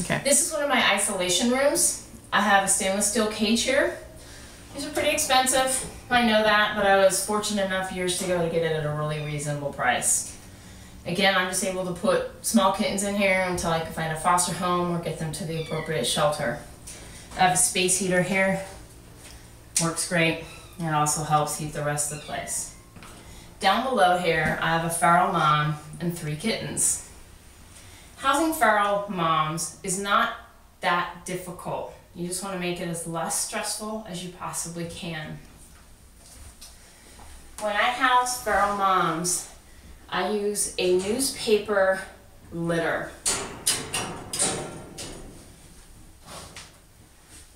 Okay. This is one of my isolation rooms. I have a stainless steel cage here. These are pretty expensive, I know that, but I was fortunate enough years ago to get it at a really reasonable price. Again, I'm just able to put small kittens in here until I can find a foster home or get them to the appropriate shelter. I have a space heater here. Works great, and it also helps heat the rest of the place. Down below here, I have a feral mom and 3 kittens. Housing feral moms is not that difficult. You just want to make it as less stressful as you possibly can. When I house feral moms, I use a newspaper litter.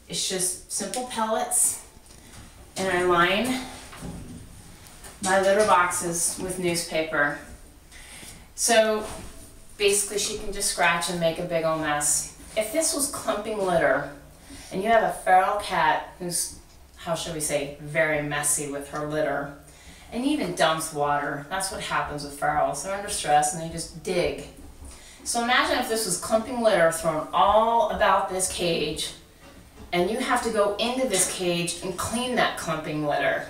It's just simple pellets, and I line my litter boxes with newspaper. So basically she can just scratch and make a big old mess. If this was clumping litter, and you have a feral cat who's, how should we say, very messy with her litter, and even dumps water. That's what happens with ferals. They're under stress and they just dig. So imagine if this was clumping litter thrown all about this cage, and you have to go into this cage and clean that clumping litter.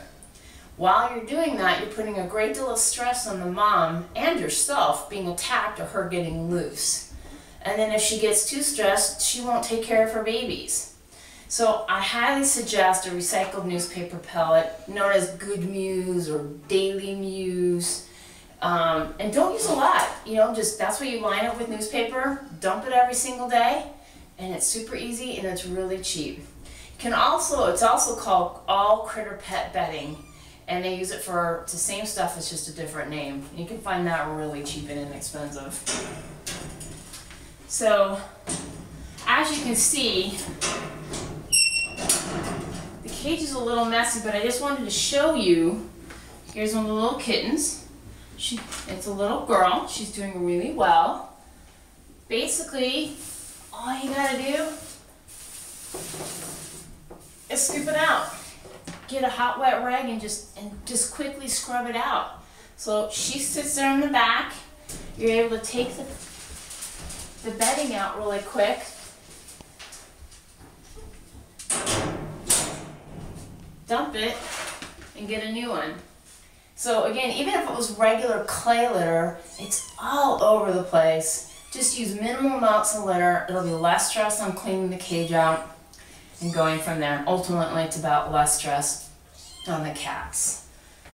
While you're doing that, you're putting a great deal of stress on the mom and yourself being attacked or her getting loose. And then if she gets too stressed, she won't take care of her babies. So I highly suggest a recycled newspaper pellet known as Good Muse or Daily Muse. And don't use a lot, you know, just that's what you line up with newspaper, dump it every single day, and it's super easy and it's really cheap. It's also called all critter pet bedding, and they use it for the same stuff, it's just a different name. You can find that really cheap and inexpensive. So as you can see, the cage is a little messy, but I just wanted to show you. Here's one of the little kittens. It's a little girl. She's doing really well. Basically, all you gotta do is scoop it out. Get a hot wet rag and just quickly scrub it out. So she sits there in the back. You're able to take the bedding out really quick. Dump it and get a new one. So again, even if it was regular clay litter, it's all over the place. Just use minimal amounts of litter. It'll be less stress on cleaning the cage out and going from there. Ultimately, it's about less stress on the cats.